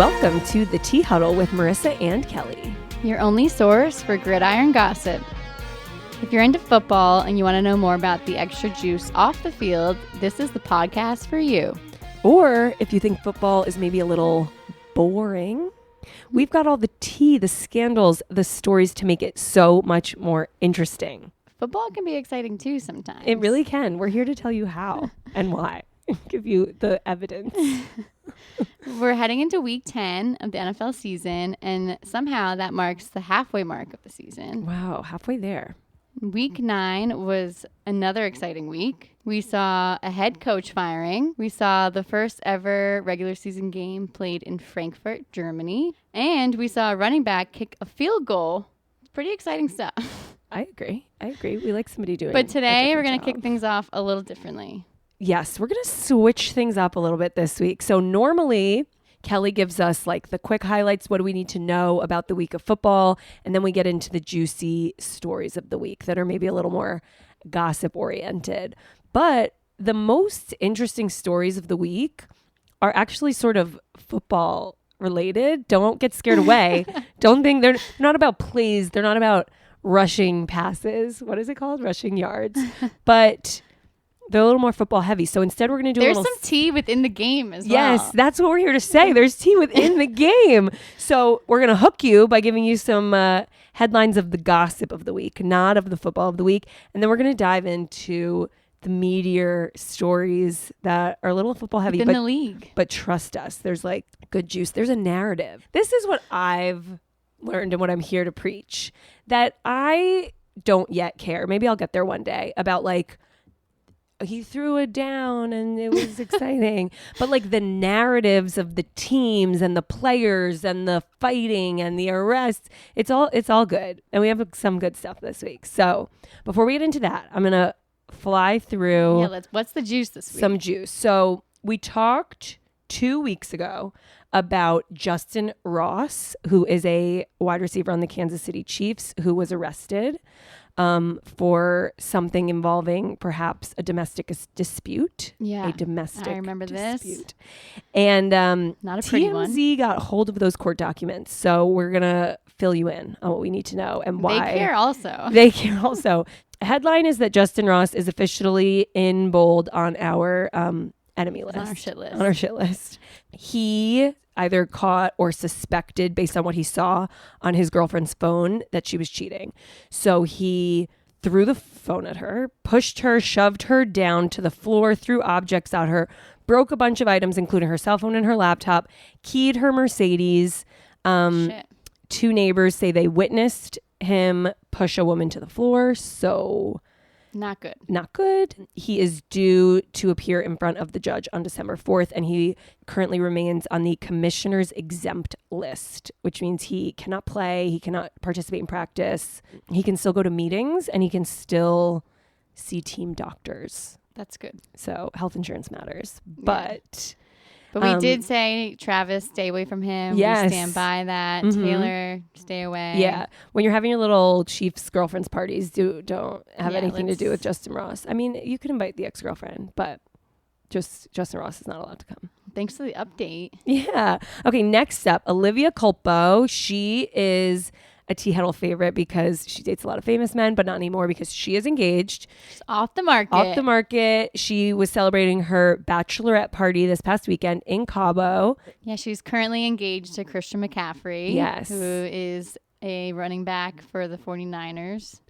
Welcome to the Tea Huddle with Marisa and Kelly. Your only source for gridiron gossip. If you're into football and you want to know more about the extra juice off the field, this is the podcast for you. Or if you think football is maybe a little boring, we've got all the tea, the scandals, the stories to make it so much more interesting. Football can be exciting too sometimes. It really can. We're here to tell you how and why. Give you the evidence. We're heading into week 10 of the NFL season, and somehow that marks the halfway mark of the season. Wow, halfway there. Week 9 was another exciting week. We saw a head coach firing. We saw the first ever regular season game played in Frankfurt, Germany. And we saw a running back kick a field goal. Pretty exciting stuff. I agree. We like somebody doing it. But today we're going to kick things off a little differently. Yes, we're going to switch things up a little bit this week. So normally Kelly gives us like the quick highlights. What do we need to know about the week of football? And then we get into the juicy stories of the week that are maybe a little more gossip oriented. But the most interesting stories of the week are actually sort of football related. Don't get scared away. Don't think they're not about plays. They're not about rushing passes. What is it called? Rushing yards. But they're a little more football heavy. So instead we're going to do There's some tea within the game as well. Yes, that's what we're here to say. There's tea within the game. So we're going to hook you by giving you some headlines of the gossip of the week, not of the football of the week. And then we're going to dive into the meatier stories that are a little football heavy. Within the league. But trust us, there's like good juice. There's a narrative. This is what I've learned and what I'm here to preach, that I don't yet care. Maybe I'll get there one day about like, he threw it down and it was exciting. But like the narratives of the teams and the players and the fighting and the arrests, it's all good. And we have some good stuff this week. So before we get into that, I'm going to fly through. Yeah, what's the juice this week? Some juice. So we talked 2 weeks ago about Justin Ross, who is a wide receiver on the Kansas City Chiefs, who was arrested for something involving perhaps a domestic dispute. Yeah, a domestic I remember dispute. This. And not a pretty TMZ got hold of those court documents. So we're going to fill you in on what we need to know and why. They care also. They care also. Headline is that Justin Ross is officially in bold on our enemy list. On our shit list. On our shit list. He either caught or suspected, based on what he saw on his girlfriend's phone, that she was cheating. So he threw the phone at her, pushed her, shoved her down to the floor, threw objects at her, broke a bunch of items, including her cell phone and her laptop, keyed her Mercedes. Two neighbors say they witnessed him push a woman to the floor. So not good. Not good. He is due to appear in front of the judge on December 4th, and he currently remains on the commissioner's exempt list, which means he cannot play, he cannot participate in practice, he can still go to meetings, and he can still see team doctors. That's good. So health insurance matters. Yeah. But we did say, Travis, stay away from him. Yes. We stand by that. Mm-hmm. Taylor, stay away. Yeah. When you're having your little Chiefs girlfriends parties, don't have anything to do with Justin Ross. I mean, you could invite the ex-girlfriend, but just Justin Ross is not allowed to come. Thanks for the update. Yeah. Okay, next up, Olivia Culpo. She is a Tea Huddle favorite because she dates a lot of famous men, but not anymore because she is engaged. She's off the market. Off the market. She was celebrating her bachelorette party this past weekend in Cabo. Yeah, she's currently engaged to Christian McCaffrey. Yes. Who is a running back for the 49ers.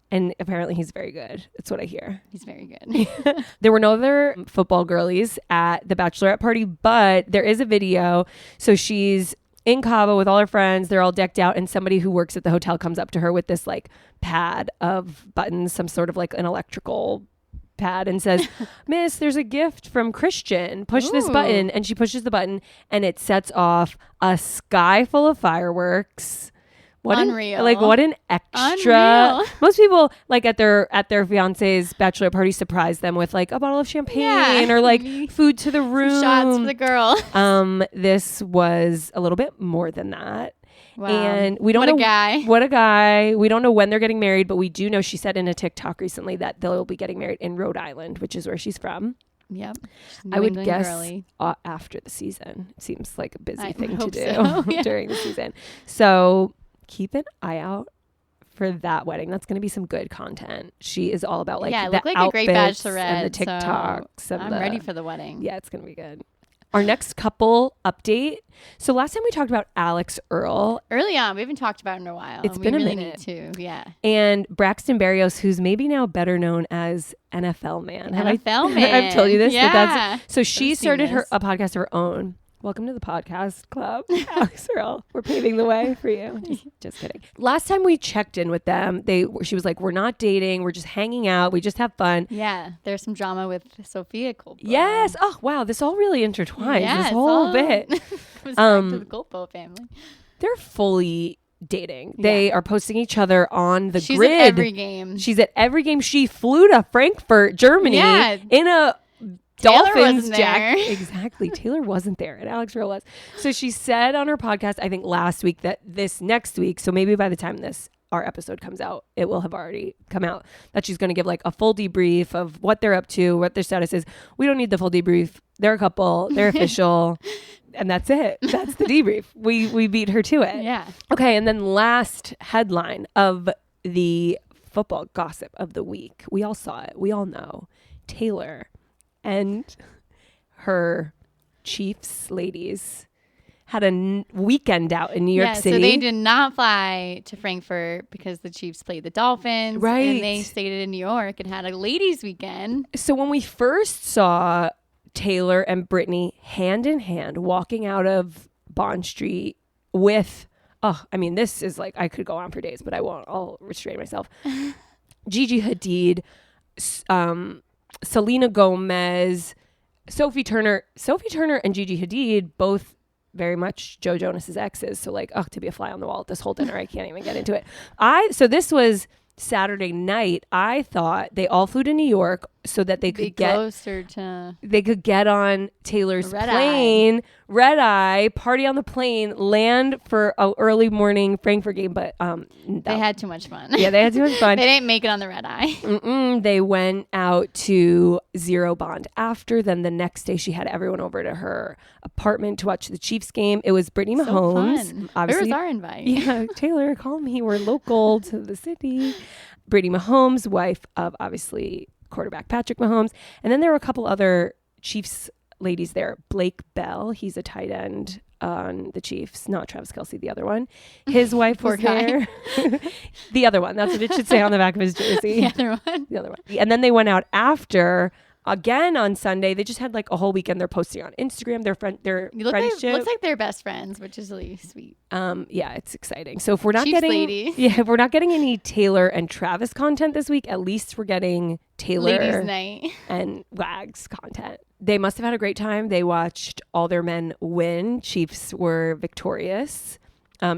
And apparently he's very good. That's what I hear. He's very good. There were no other football girlies at the bachelorette party, but there is a video. So she's in Cabo with all her friends. They're all decked out, and somebody who works at the hotel comes up to her with this like pad of buttons, some sort of like an electrical pad, and says, "Miss, there's a gift from Christian. Push this button." And she pushes the button, and it sets off a sky full of fireworks. Unreal. What an extra. Unreal. Most people like at their fiance's bachelor party surprise them with like a bottle of champagne or like food to the room. Some shots for the girl. This was a little bit more than that. Wow. And we don't know. What a guy. We don't know when they're getting married, but we do know she said in a TikTok recently that they'll be getting married in Rhode Island, which is where she's from. Yep. I would New England guess girly. After the season. It seems like a busy I thing to hope do so, yeah. during the season. So keep an eye out for that wedding. That's going to be some good content. She is all about like yeah, the look like outfits a great bachelorette and the so TikToks. And I'm ready for the wedding. Yeah, it's going to be good. Our next couple update. So last time we talked about Alex Earl. Early on, we haven't talked about it in a while. It's and been a we really minute. need to. Yeah. And Braxton Berrios, who's maybe now better known as NFL Man. NFL Man. I've told you this? Yeah. So she started this. a podcast of her own. Welcome to the podcast club, Alex Earl. We're paving the way for you. Just kidding. Last time we checked in with them, she was like, "We're not dating. We're just hanging out. We just have fun." Yeah, there's some drama with Sophia Culpo. Yes. Oh wow, this all really intertwines. Yeah, this it's whole all- bit. Goes back to the Culpo family. They're fully dating. Yeah. They are posting each other on the She's grid. at every game. She's at every game. She flew to Frankfurt, Germany, Yeah. in a Taylor Dolphins wasn't jacket. there. Exactly. Taylor wasn't there, and Alex Earl was. So she said on her podcast, I think last week, that this next week, so maybe by the time our episode comes out, it will have already come out, that she's going to give like a full debrief of what they're up to, what their status is. We don't need the full debrief. They're a couple. They're official. And that's it. That's the debrief. We beat her to it. Yeah. Okay. And then last headline of the football gossip of the week. We all saw it. We all know. Taylor and her Chiefs ladies had a weekend out in New York City. So they did not fly to Frankfurt because the Chiefs played the Dolphins. Right. And they stayed in New York and had a ladies' weekend. So when we first saw Taylor and Brittany hand in hand walking out of Bond Street with, this is like, I could go on for days, but I won't. I'll restrain myself. Gigi Hadid, Selena Gomez, Sophie Turner and Gigi Hadid, both very much Joe Jonas's exes. So like, to be a fly on the wall at this whole dinner, I can't even get into it. So this was Saturday night. I thought they all flew to New York so that they could get closer to. They could get on Taylor's plane, red eye, party on the plane, land for an early morning Frankfurt game. But they had too much fun. Yeah, they had too much fun. They didn't make it on the red eye. They went out to Zero Bond after. Then the next day, she had everyone over to her apartment to watch the Chiefs game. It was Brittany Mahomes. Fun. Obviously, Where was our invite? Yeah, Taylor, call me. We're local to the city. Brittany Mahomes, wife of obviously quarterback Patrick Mahomes. And then there were a couple other Chiefs ladies there. Blake Bell, he's a tight end on the Chiefs, not Travis Kelce, the other one. His wife was there. The other one, that's what it should say on the back of his jersey. The other one. The other one. And then they went out after again on Sunday. They just had like a whole weekend. They're posting on Instagram their friendship. Looks like they're best friends, which is really sweet. Yeah, it's exciting. So if we're not Chiefs lady. if we're not getting any Taylor and Travis content this week, at least we're getting Taylor Ladies' night and Wags content. They must have had a great time. They watched all their men win. Chiefs were victorious.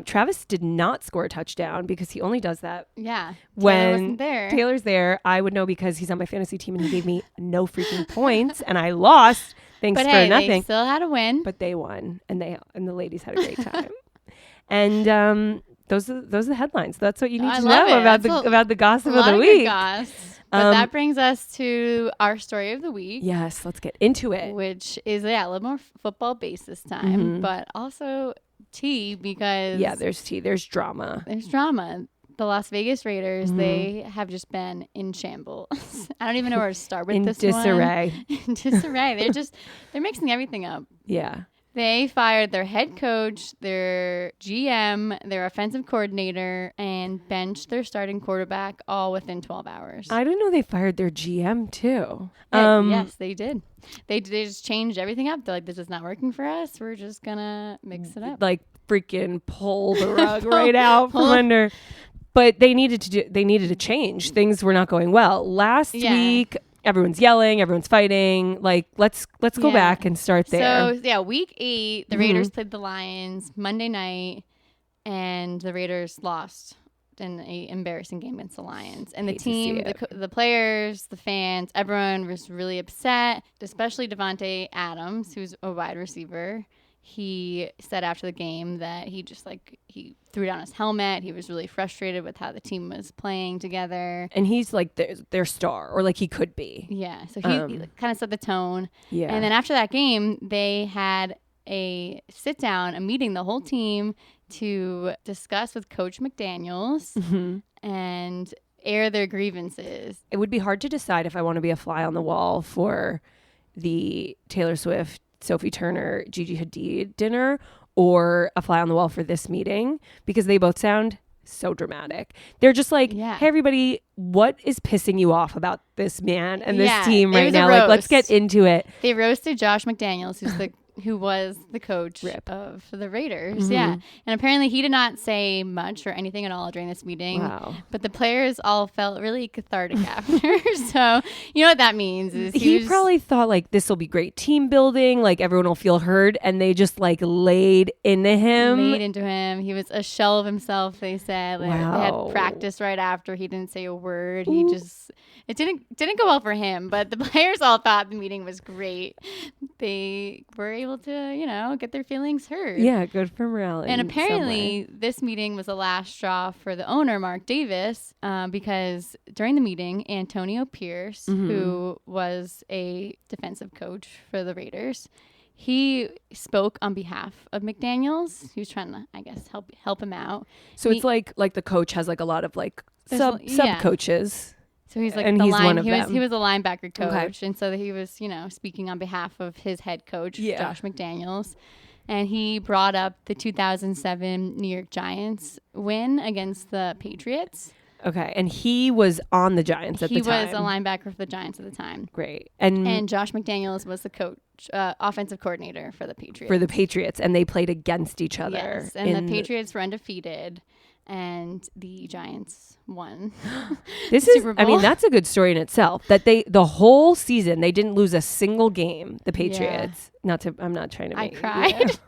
Travis did not score a touchdown because he only does that. Yeah. When wasn't there. Taylor's there, I would know because he's on my fantasy team and he gave me no freaking points and I lost. Thanks but for hey, nothing. They still had a win. But they won and the ladies had a great time. And those are the headlines. That's what you need to know about the gossip of the week. But that brings us to our story of the week. Yes, let's get into it. Which is a little more football based this time, but also tea because there's tea. There's drama. There's drama. The Las Vegas Raiders, they have just been in shambles. I don't even know where to start with this disarray. one. In disarray. They're mixing everything up. Yeah. They fired their head coach, their GM, their offensive coordinator, and benched their starting quarterback all within 12 hours. I didn't know they fired their GM too. Yes, they did. They just changed everything up. They're like, this is not working for us. We're just going to mix it up. Like freaking pull the rug right out from under. But they needed to change. Things were not going well. Last week, everyone's yelling, everyone's fighting. Like, let's go back and start there. So, week 8, the Raiders played the Lions Monday night, and the Raiders lost in an embarrassing game against the Lions. And the team, the players, the fans, everyone was really upset, especially Devontae Adams, who's a wide receiver. he said after the game that he just like he threw down his helmet. He was really frustrated with how the team was playing together. And he's like their star, or like he could be. Yeah. So he kind of set the tone. Yeah. And then after that game, they had a sit down, a meeting, the whole team to discuss with Coach McDaniels and air their grievances. It would be hard to decide if I want to be a fly on the wall for the Taylor Swift, Sophie Turner, Gigi Hadid dinner, or a fly on the wall for this meeting, because they both sound so dramatic. They're just like, hey, everybody, what is pissing you off about this man and this team right now? Like, let's get into it. They roasted Josh McDaniels, who was the coach of the Raiders. Yeah. And apparently he did not say much or anything at all during this meeting. Wow. But the players all felt really cathartic after. So you know what that means is he probably thought like this will be great team building, like everyone will feel heard, and they just like laid into him. He was a shell of himself, they said. Like, they had practice right after. He didn't say a word. He just it didn't go well for him, but the players all thought the meeting was great. They were able to, get their feelings heard. Yeah, good for morale. And apparently this meeting was the last straw for the owner, Mark Davis, because during the meeting, Antonio Pierce, who was a defensive coach for the Raiders, he spoke on behalf of McDaniels. He was trying to, I guess, help him out. So it's like the coach has like a lot of like sub coaches. So he's like, and he's one of them. He was a linebacker coach, and so he was, speaking on behalf of his head coach, Josh McDaniels, and he brought up the 2007 New York Giants win against the Patriots. Okay, and he was on the Giants at the time. He was a linebacker for the Giants at the time. Great, and Josh McDaniels was the coach, offensive coordinator for the Patriots. And they played against each other. Yes, and the Patriots were undefeated. And the Giants won. Super Bowl. I mean, that's a good story in itself. That the whole season they didn't lose a single game. The Patriots. Yeah. I'm not trying to. I cried.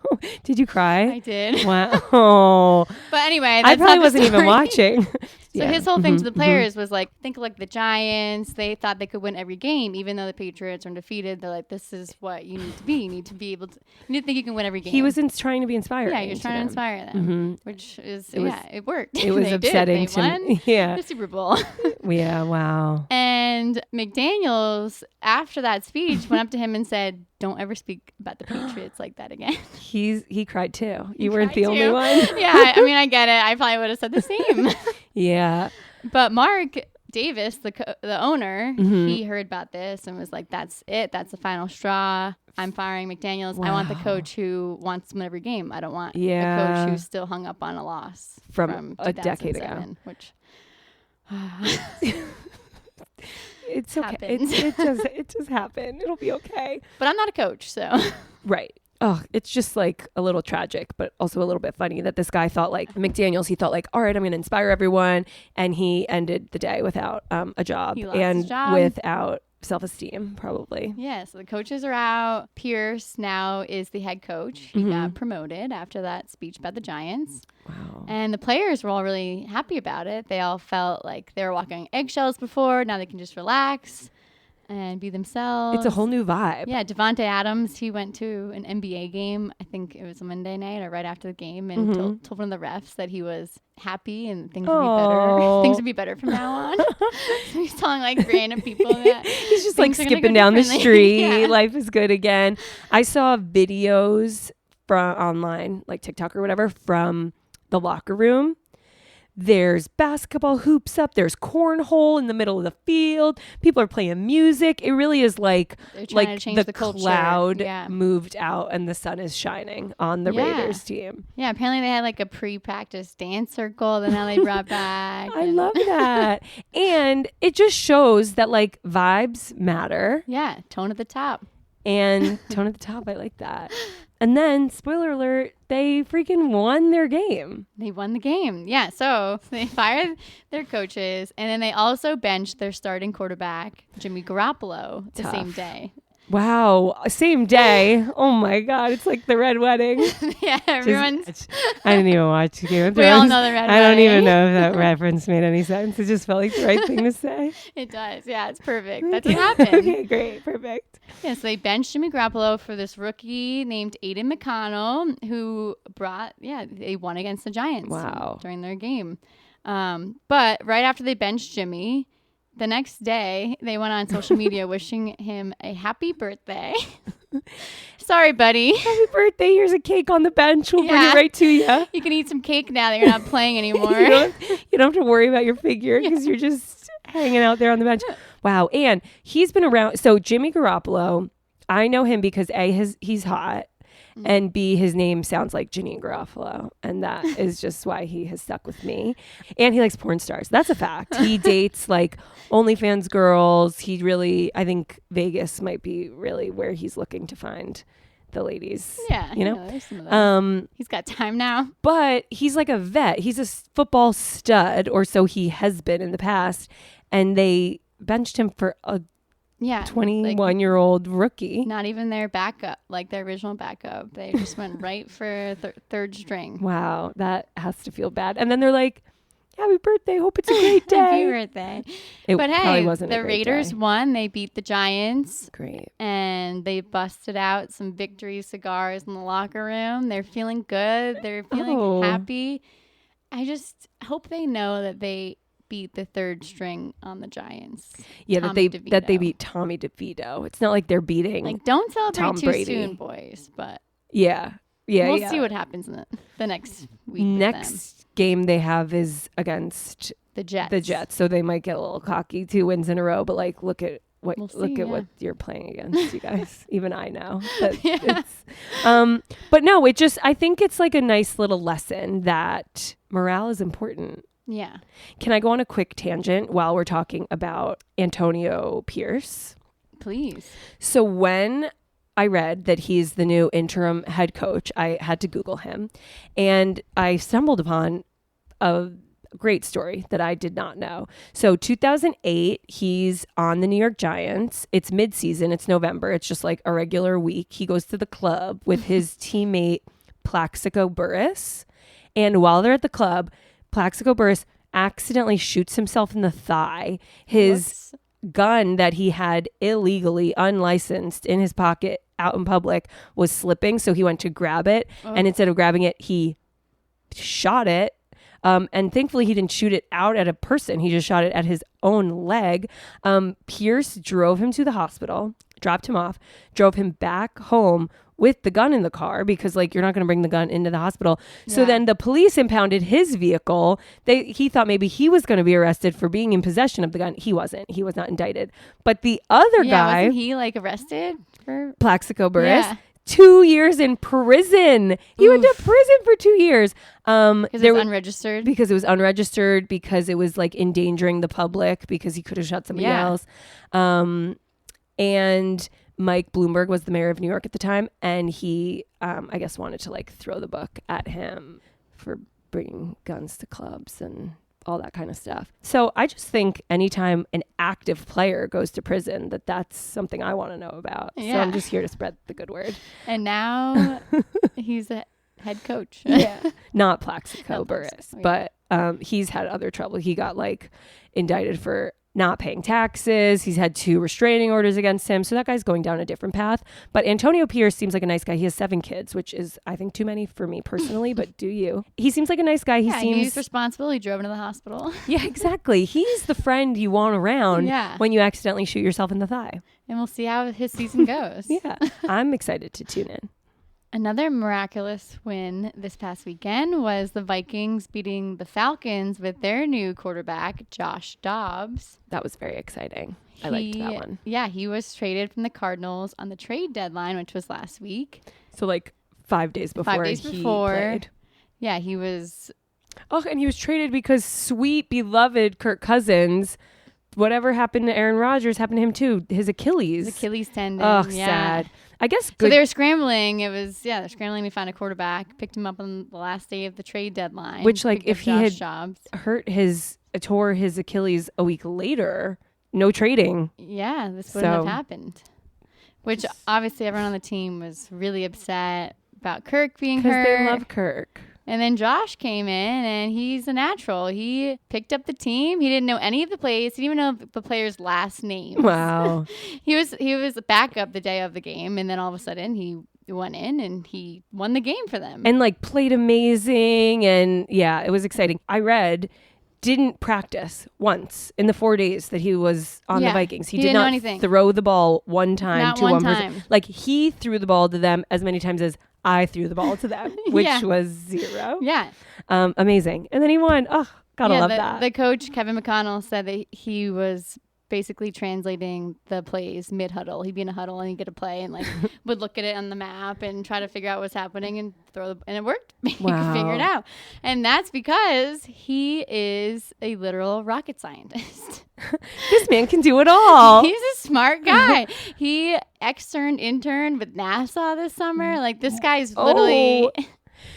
Did you cry? I did. Wow. But anyway, I probably wasn't even watching. So his whole thing to the players was like, think like the Giants. They thought they could win every game, even though the Patriots are undefeated. They're like, this is what you need to be. You need to be able to. You need to think you can win every game. He was trying to be inspiring. Yeah, he was trying to inspire them, which is it worked. It was upsetting to me. Yeah, the Super Bowl. Yeah, wow. And McDaniels, after that speech, went up to him and said, "Don't ever speak about the Patriots like that again." He cried too. You weren't the only one. Yeah, I mean, I get it. I probably would have said the same. Yeah. But Mark Davis, the owner, he heard about this and was like, "That's it. That's the final straw. I'm firing McDaniels. Wow. I want the coach who wants to win every game. I don't want a coach who's still hung up on a loss from a decade ago." Which it's okay. It just happened. It'll be okay. But I'm not a coach, so right. Oh, it's just like a little tragic, but also a little bit funny that this guy thought like McDaniels. He thought like, all right, I'm going to inspire everyone, and he ended the day without a job and without self-esteem, probably. Yeah. So the coaches are out. Pierce now is the head coach. He got promoted after that speech about the Giants. Wow. And the players were all really happy about it. They all felt like they were walking on eggshells before. Now they can just relax and be themselves. It's a whole new vibe. Yeah, Devontae Adams, he went to an NBA game. I think it was a Monday night or right after the game, and told one of the refs that he was happy and things would be better. Things would be better from now on. So he's telling like random people that he's just like skipping down the street. Yeah. Life is good again. I saw videos from online, like TikTok or whatever, from the locker room. There's basketball hoops up. There's cornhole in the middle of the field. People are playing music. It really is like the cloud moved out and the sun is shining on the Raiders team. Yeah, apparently they had like a pre-practice dance circle that now they brought back. I love that. And it just shows that like vibes matter. Yeah, tone at the top. And tone at the top, I like that. And then, spoiler alert, they freaking won their game. They won the game. Yeah, so they fired their coaches, and then they also benched their starting quarterback, Jimmy Garoppolo, the same day. Wow. Same day. Oh my God. It's like the Red Wedding. Yeah, everyone's. I didn't even watch Game of Thrones. We all know the Red I don't Wedding. even know if that reference made any sense. It just felt like the right thing to say. It does. Yeah, it's perfect. That's what happened. Okay, great. Perfect. Yeah, so they benched Jimmy Garoppolo for this rookie named Aiden McConnell, who they won against the Giants. Wow. During their game. But right after they benched Jimmy, the next day they went on social media wishing him a happy birthday. Sorry, buddy. Happy birthday. Here's a cake on the bench. We'll bring it right to you. You can eat some cake now that you're not playing anymore. You don't have to worry about your figure because you're just hanging out there on the bench. Wow. And he's been around. So Jimmy Garoppolo, I know him because he's hot. And B, his name sounds like Janine Garofalo. And that is just why he has stuck with me. And he likes porn stars. That's a fact. He dates like OnlyFans girls. He really, I think Vegas might be really where he's looking to find the ladies. Yeah. You know? There's some of those. He's got time now. But he's like a vet. He's a football stud, or so he has been in the past. And they benched him for a 21-year-old rookie. Not even their backup, like their original backup. They just went right for third string. Wow, that has to feel bad. And then they're like, happy birthday. Hope it's a great day. Happy birthday. But hey, wasn't the Raiders won. They beat the Giants. Great. And they busted out some victory cigars in the locker room. They're feeling good. They're feeling happy. I just hope they know that they beat the third string on the Giants. Yeah, that they beat Tommy DeVito. It's not like they're beating don't celebrate Tom too Brady. soon, boys. But we'll see what happens in the next week. Next game they have is against the Jets. So they might get a little cocky, 2 wins in a row. But like, look at what you're playing against, you guys. Even I know that it's. But no, I think it's like a nice little lesson that morale is important. Yeah. Can I go on a quick tangent while we're talking about Antonio Pierce? Please. So when I read that he's the new interim head coach, I had to Google him, and I stumbled upon a great story that I did not know. So 2008, he's on the New York Giants. It's midseason. It's November. It's just like a regular week. He goes to the club with his teammate Plaxico Burress. And while they're at the club, Plaxico Burress accidentally shoots himself in the thigh. His gun that he had illegally, unlicensed, in his pocket out in public was slipping. So he went to grab it. And instead of grabbing it, he shot it. And thankfully, he didn't shoot it out at a person. He just shot it at his own leg. Pierce drove him to the hospital, dropped him off, drove him back home with the gun in the car because like you're not going to bring the gun into the hospital. So then the police impounded his vehicle. He thought maybe he was going to be arrested for being in possession of the gun. He wasn't. He was not indicted. But the other guy, wasn't he like arrested for Plaxico Burress? 2 years in prison. He went to prison for 2 years. Because it was unregistered? Because it was unregistered, because it was like endangering the public, because he could have shot somebody else. And Mike Bloomberg was the mayor of New York at the time. And he, I guess, wanted to like throw the book at him for bringing guns to clubs and all that kind of stuff. So I just think anytime an active player goes to prison, that's something I want to know about. Yeah. So I'm just here to spread the good word. And now he's a head coach. Not Plaxico Burress, but he's had other trouble. He got like indicted for not paying taxes. He's had 2 restraining orders against him. So that guy's going down a different path. But Antonio Pierce seems like a nice guy. He has 7 kids, which is, I think, too many for me personally, but do you? He seems like a nice guy. He's responsible. He drove him to the hospital. Yeah, exactly. He's the friend you want around when you accidentally shoot yourself in the thigh. And we'll see how his season goes. I'm excited to tune in. Another miraculous win this past weekend was the Vikings beating the Falcons with their new quarterback, Josh Dobbs. That was very exciting. I liked that one. Yeah, he was traded from the Cardinals on the trade deadline, which was last week. So like 5 days before he played. Yeah, he was. Oh, and he was traded because sweet, beloved Kirk Cousins, whatever happened to Aaron Rodgers happened to him too. His Achilles tendon. Oh, sad. I guess good. So they were scrambling. They're scrambling to find a quarterback. Picked him up on the last day of the trade deadline. Which, like, if he had tore his Achilles a week later, no trading. Yeah, this wouldn't have happened. which obviously everyone on the team was really upset about Kirk being hurt. Because they love Kirk. And then Josh came in, and he's a natural. He picked up the team. He didn't know any of the plays. He didn't even know the players' last names. Wow. He was a backup the day of the game, and then all of a sudden he went in and he won the game for them. And like played amazing. And yeah, it was exciting. I read didn't practice once in the 4 days that he was on the Vikings. He did didn't know not anything. throw the ball one time Not to one one time. person. Like he threw the ball to them as many times as I threw the ball to them, which was 0. Yeah. Amazing. And then he won. Oh, gotta love that. The coach, Kevin McConnell, said that he was basically translating the plays mid-huddle. He'd be in a huddle and he'd get a play and like would look at it on the map and try to figure out what's happening and and it worked. He could figure it out. And that's because he is a literal rocket scientist. This man can do it all. He's a smart guy. He interned with NASA this summer. Like this guy's literally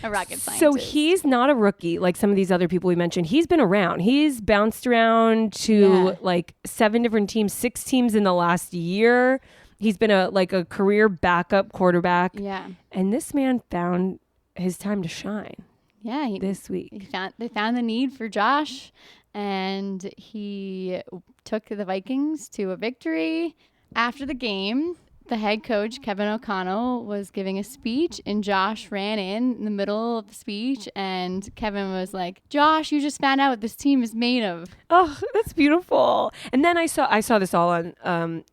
a rocket scientist. So he's not a rookie like some of these other people we mentioned. He's been around. He's bounced around to like 7 different teams, 6 teams in the last year. He's been a career backup quarterback. Yeah. And this man found his time to shine. Yeah, this week. They found the need for Josh, and he took the Vikings to a victory. After the game, the head coach, Kevin O'Connell, was giving a speech, and Josh ran in the middle of the speech, and Kevin was like, Josh, you just found out what this team is made of. Oh, that's beautiful. And then I saw this all on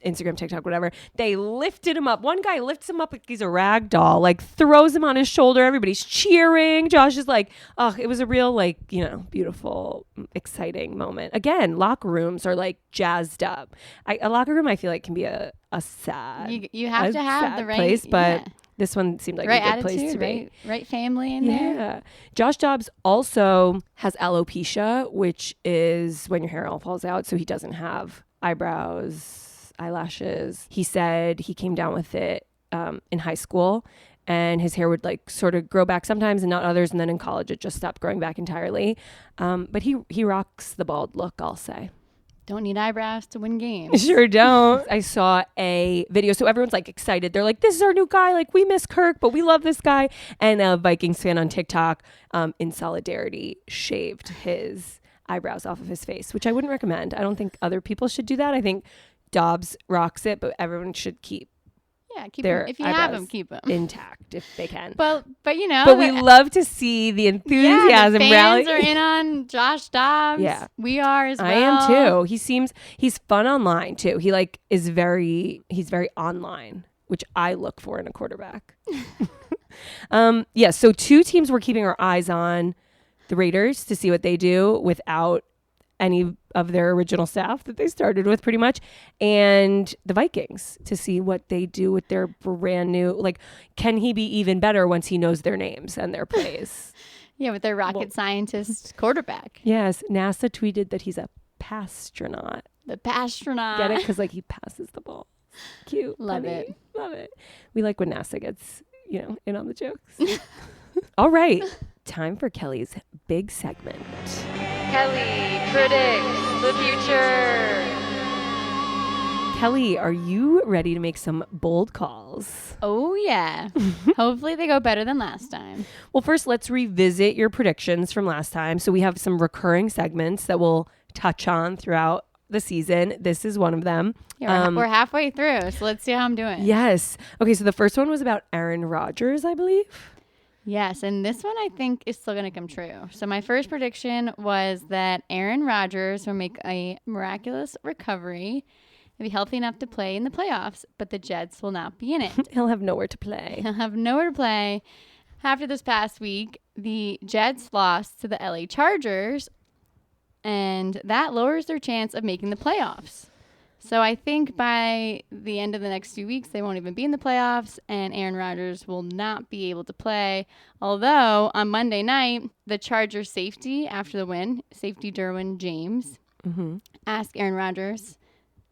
Instagram, TikTok, whatever. They lifted him up. One guy lifts him up like he's a rag doll, like throws him on his shoulder. Everybody's cheering. Josh is like, oh, it was a real beautiful, exciting moment. Again, locker rooms are like jazzed up. A locker room I feel like can be a sad. You have to have the right place, but this one seemed like right a good attitude, place to be. Right family in there. Yeah. Josh Dobbs also has alopecia, which is when your hair all falls out. So he doesn't have eyebrows, eyelashes. He said he came down with it in high school, and his hair would like sort of grow back sometimes and not others. And then in college, it just stopped growing back entirely. But he rocks the bald look, I'll say. Don't need eyebrows to win games. Sure don't. I saw a video. So everyone's like excited. They're like, this is our new guy. Like we miss Kirk, but we love this guy. And a Vikings fan on TikTok in solidarity shaved his eyebrows off of his face, which I wouldn't recommend. I don't think other people should do that. I think Dobbs rocks it, but everyone should keep keep their them. If you have them, keep them intact if they can. But we love to see the enthusiasm the fans rally. are in on Josh Dobbs. Yeah, we are as well. I am too. He's fun online too. He he's very online, which I look for in a quarterback. So 2 teams we're keeping our eyes on: the Raiders to see what they do without any of their original staff that they started with pretty much, and the Vikings to see what they do with their brand new, can he be even better once he knows their names and their plays? With their rocket scientist quarterback. Yes. NASA tweeted that he's a pastronaut. The pastronaut. Get it? Because he passes the ball. Cute. Love funny. it. Love it. We like when NASA gets, in on the jokes. All right. Time for Kelly's big segment. Kelly predicts the future. Kelly, are you ready to make some bold calls? Oh, yeah. Hopefully they go better than last time. Well, first, let's revisit your predictions from last time. So we have some recurring segments that we'll touch on throughout the season. This is one of them. Yeah, we're halfway through, so let's see how I'm doing. Yes. Okay, so the first one was about Aaron Rodgers, I believe. Yes, and this one I think is still going to come true. So my first prediction was that Aaron Rodgers will make a miraculous recovery and be healthy enough to play in the playoffs, but the Jets will not be in it. He'll have nowhere to play. He'll have nowhere to play. After this past week, the Jets lost to the LA Chargers, and that lowers their chance of making the playoffs. So I think by the end of the next 2 weeks, they won't even be in the playoffs, and Aaron Rodgers will not be able to play. Although on Monday night, the Chargers safety after the win, safety Derwin James, asked Aaron Rodgers,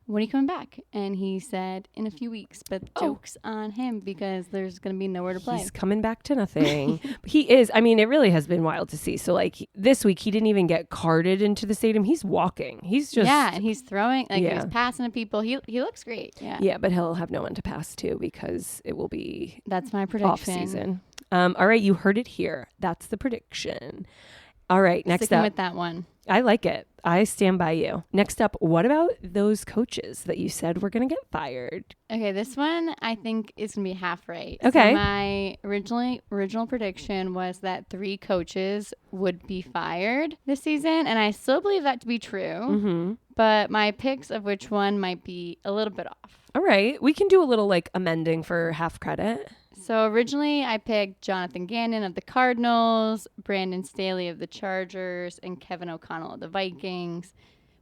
when are you coming back? And he said, in a few weeks. But joke's on him because there's going to be nowhere to play. He's coming back to nothing. He is. I mean, it really has been wild to see. So, like, this week, he didn't even get carted into the stadium. He's walking. He's just... Yeah, and he's throwing, like, he's passing to people. He looks great. Yeah. Yeah, but he'll have no one to pass to because it will be... That's my prediction. Off-season. All right, you heard it here. That's the prediction. All right, next Sticking up. with that one. I like it. I stand by you. Next up, what about those coaches that you said were going to get fired? Okay, this one I think is going to be half right. Okay. So my original prediction was that 3 coaches would be fired this season, and I still believe that to be true. Mm-hmm. But my picks of which one might be a little bit off. All right. We can do a little like amending for half credit. So originally I picked Jonathan Gannon of the Cardinals, Brandon Staley of the Chargers, and Kevin O'Connell of the Vikings.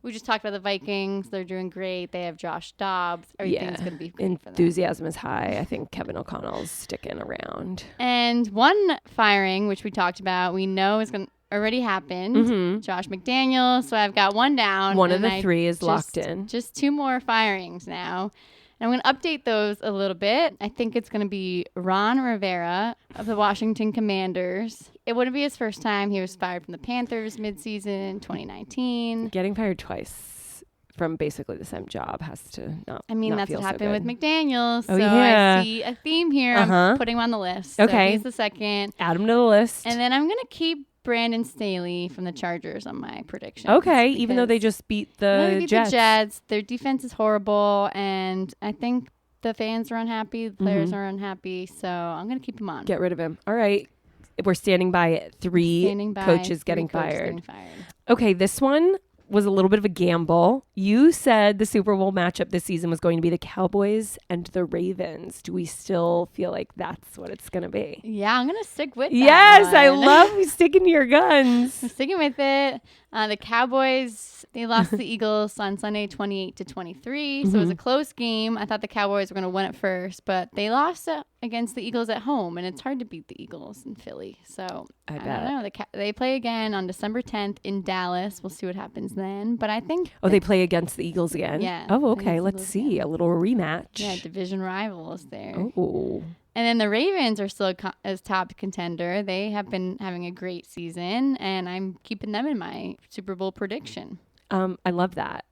We just talked about the Vikings. They're doing great. They have Josh Dobbs. Everything's going to be great for them. Enthusiasm is high. I think Kevin O'Connell's sticking around. And one firing, which we talked about, we know is going to already happened. Mm-hmm. Josh McDaniels. So I've got one down. One of the 3 is locked in. Just 2 more firings now. And I'm going to update those a little bit. I think it's going to be Ron Rivera of the Washington Commanders. It wouldn't be his first time. He was fired from the Panthers midseason 2019. Getting fired twice from basically the same job has to not that's feel what so happened good. with McDaniels. Oh, so yeah. I see a theme here. Uh-huh. I'm putting him on the list. Okay. So he's the second. Add him to the list. And then I'm going to keep Brandon Staley from the Chargers on my prediction. Okay, even though they just beat the Jets. Their defense is horrible, and I think the fans are unhappy, the players are unhappy, so I'm going to keep him on. Get rid of him. All right. We're standing by it. 3 coaches getting fired. Okay, this one was a little bit of a gamble. You said the Super Bowl matchup this season was going to be the Cowboys and the Ravens. Do we still feel like that's what it's going to be? Yeah, I'm going to stick with that Yes, one. I love sticking to your guns. I'm sticking with it. The Cowboys, they lost to the Eagles on Sunday 28-23, so it was a close game. I thought the Cowboys were going to win it first, but they lost against the Eagles at home, and it's hard to beat the Eagles in Philly. So I don't know. They play again on December 10th in Dallas. We'll see what happens then. But I think... Oh, they play against the Eagles again? Yeah. Oh, okay. Let's see. A little rematch. Yeah, division rivals there. Oh. And then the Ravens are still as top contender. They have been having a great season, and I'm keeping them in my Super Bowl prediction. I love that.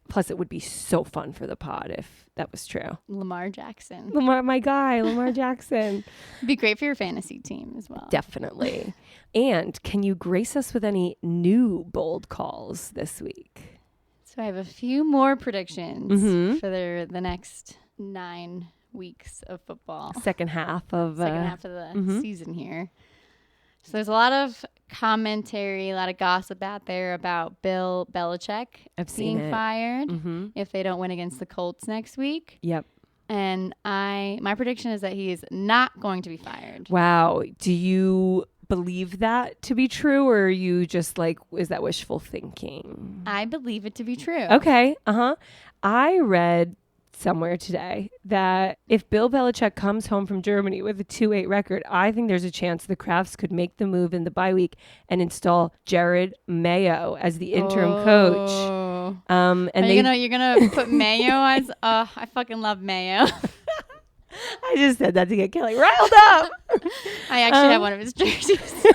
Plus, it would be so fun for the pod if that was true. Lamar Jackson. My guy, Lamar Jackson. It'd be great for your fantasy team as well. Definitely. And can you grace us with any new bold calls this week? So I have a few more predictions for the next 9 weeks of football. Second half of the season here. So there's a lot of commentary, a lot of gossip out there about Bill Belichick being fired if they don't win against the Colts next week. Yep. And my prediction is that he is not going to be fired. Wow. Do you believe that to be true, or are you just like, is that wishful thinking? I believe it to be true. Okay. I read somewhere today that if Bill Belichick comes home from Germany with a 2-8 record, I think there's a chance the Crafts could make the move in the bye week and install Jared Mayo as the interim coach. And you're gonna put Mayo as I fucking love Mayo. I just said that to get Kelly riled up. I actually have one of his jerseys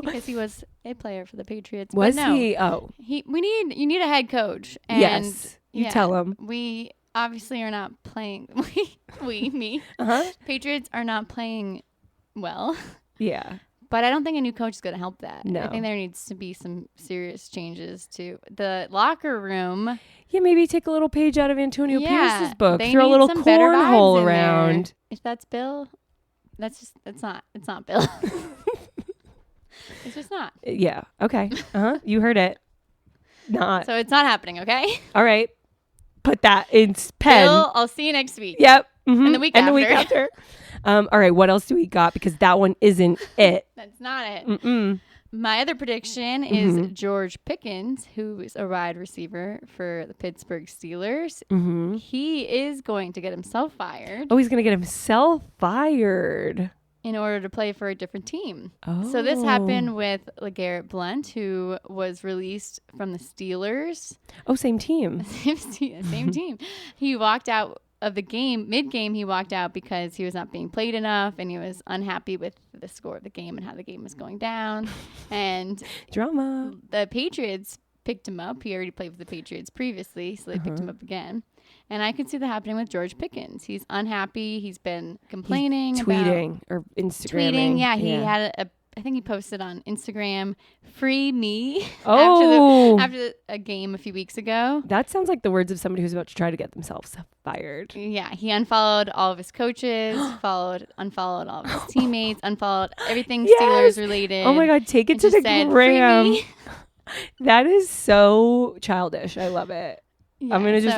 because he was a player for the Patriots. Was he? Oh, you need a head coach. And yes, you tell him. We obviously are not playing. Me. Patriots are not playing well. Yeah. But I don't think a new coach is going to help that. No. I think there needs to be some serious changes to the locker room. Yeah, maybe take a little page out of Antonio Pierce's book. They Throw a need little some better cornhole vibes in around. there. If that's Bill, it's not Bill. It's just not. Yeah. Okay. You heard it. Not. So it's not happening, okay? All right. Put that in pen. Bill, I'll see you next week. Yep. And the week after. All right. What else do we got? Because that one isn't it. That's not it. Mm-mm. My other prediction is George Pickens, who is a wide receiver for the Pittsburgh Steelers. He is going to get himself fired. Oh, he's going to get himself fired. in order to play for a different team. Oh. So this happened with LeGarrette Blount, who was released from the Steelers. Oh, same team. Same team. He walked out of the game, mid-game he walked out because he was not being played enough and he was unhappy with the score of the game and how the game was going down. And Drama. the Patriots picked him up. He already played with the Patriots previously, so they picked him up again. And I could see that happening with George Pickens. He's unhappy. He's been complaining tweeting or Instagramming. Tweeting, yeah. He had I think he posted on Instagram, "Free me." Oh. after a game a few weeks ago. That sounds like the words of somebody who's about to try to get themselves fired. Yeah, he unfollowed all of his coaches, unfollowed all of his teammates, unfollowed everything Steelers related. Oh my God, take it to the gram. "Free me." That is so childish. I love it. Yeah, I'm going to just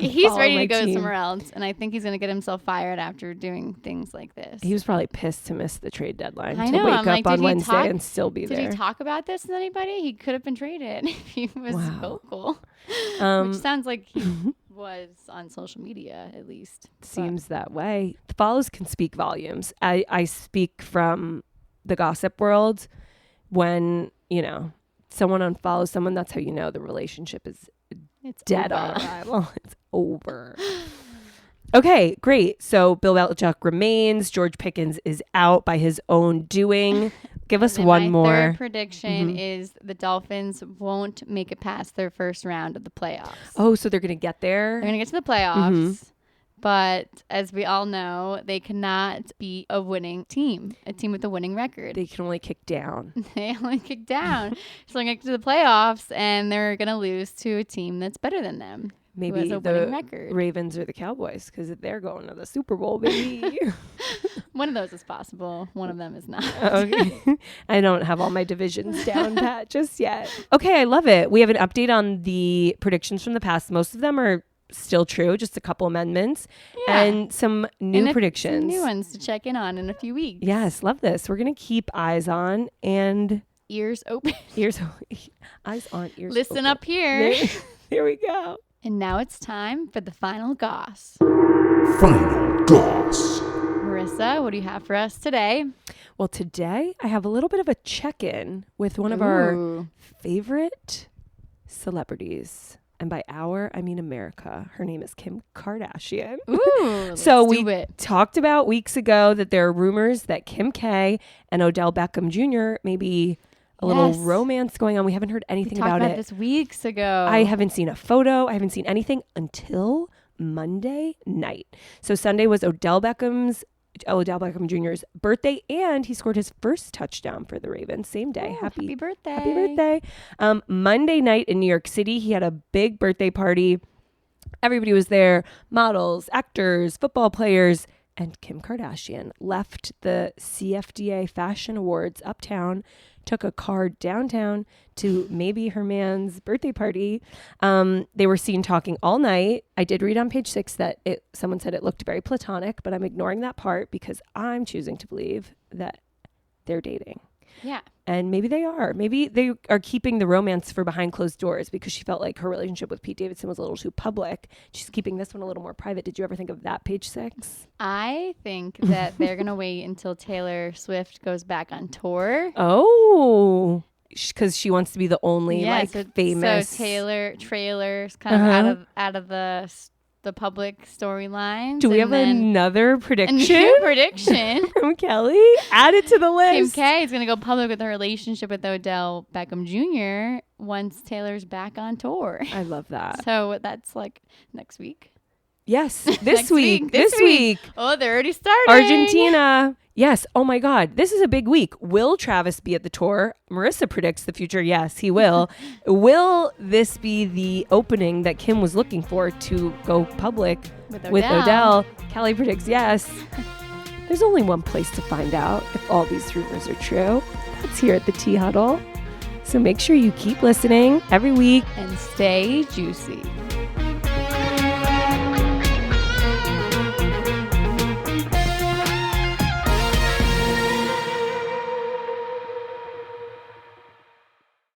he's ready to go team. somewhere else, and I think he's going to get himself fired after doing things like this. He was probably pissed to miss the trade deadline. I to know. wake I'm up like, on Wednesday and still be there. Did he talk about this with anybody? He could have been traded if he was vocal. Which sounds like he was on social media, at least. Seems that way. The follows can speak volumes. I speak from the gossip world. When, someone unfollows someone, that's how you know the relationship is dead on arrival. It's over. Okay, great. So Bill Belichick remains. George Pickens is out by his own doing. Give us one more. My third prediction is the Dolphins won't make it past their first round of the playoffs. Oh, so they're going to get there? They're going to get to the playoffs. But as we all know, they cannot beat a winning team, a team with a winning record. They can only kick down. They only kick down. So they're going to get to the playoffs, and they're going to lose to a team that's better than them. Maybe the Ravens or the Cowboys, because they're going to the Super Bowl, baby. One of those is possible. One of them is not. Okay. I don't have all my divisions down pat just yet. Okay, I love it. We have an update on the predictions from the past. Most of them are still true, just a couple amendments and some new predictions. Some new ones to check in on in a few weeks. Yes, love this. We're going to keep eyes on and ears open. Eyes on, ears Listen open. Up here. There we go. And now it's time for the final goss. Final goss. Marisa, what do you have for us today? Well, today I have a little bit of a check-in with one of our favorite celebrities. And by our, I mean America. Her name is Kim Kardashian. Ooh, so we talked about weeks ago that there are rumors that Kim K and Odell Beckham Jr. may be a little romance going on. We haven't heard anything about it. We talked about this weeks ago. I haven't seen a photo. I haven't seen anything until Monday night. So Sunday was Odell Beckham Jr.'s birthday, and he scored his first touchdown for the Ravens same day. Oh, happy birthday. Happy birthday. Monday night in New York City, he had a big birthday party. Everybody was there, models, actors, football players, and Kim Kardashian left the CFDA Fashion Awards uptown, took a car downtown to maybe her man's birthday party. They were seen talking all night. I did read on page 6 that someone said it looked very platonic, but I'm ignoring that part because I'm choosing to believe that they're dating. Yeah. And maybe they are. Maybe they are keeping the romance for behind closed doors because she felt like her relationship with Pete Davidson was a little too public. She's keeping this one a little more private. Did you ever think of that, page 6? I think that they're going to wait until Taylor Swift goes back on tour. Oh, because she wants to be the only famous. So Trailer's kind of out of the public storyline. Do we have another prediction? A new prediction from Kelly? Add it to the list. Kim K is going to go public with her relationship with Odell Beckham Jr. once Taylor's back on tour. I love that. So that's like next week. Yes, this week. This week. Oh, they're already starting. Argentina. Yes. Oh my God. This is a big week. Will Travis be at the tour? Marisa predicts the future. Yes, he will. Will this be the opening that Kim was looking for to go public with Odell? Kelly predicts yes. There's only one place to find out if all these rumors are true. That's here at the Tea Huddle. So make sure you keep listening every week and stay juicy.